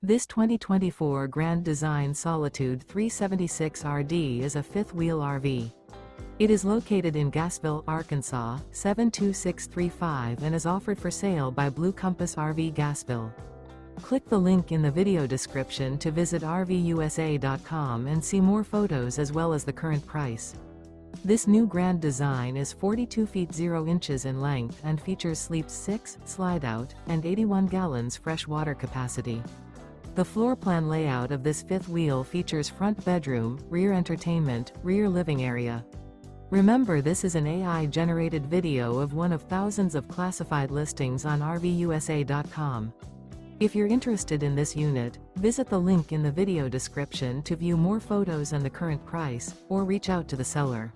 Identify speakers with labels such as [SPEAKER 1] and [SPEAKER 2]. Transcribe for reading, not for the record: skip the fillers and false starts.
[SPEAKER 1] This 2024 Grand Design Solitude 376RD is a fifth-wheel RV. It is located in Gassville, Arkansas, 72635 and is offered for sale by Blue Compass RV Gassville. Click the link in the video description to visit RVUSA.com and see more photos as well as the current price. This new Grand Design is 42 feet 0 inches in length and features sleeps 6, slide-out, and 81 gallons fresh water capacity. The floor plan layout of this fifth wheel features front bedroom, rear entertainment, rear living area. Remember, this is an AI-generated video of one of thousands of classified listings on RVUSA.com. If you're interested in this unit, visit the link in the video description to view more photos and the current price, or reach out to the seller.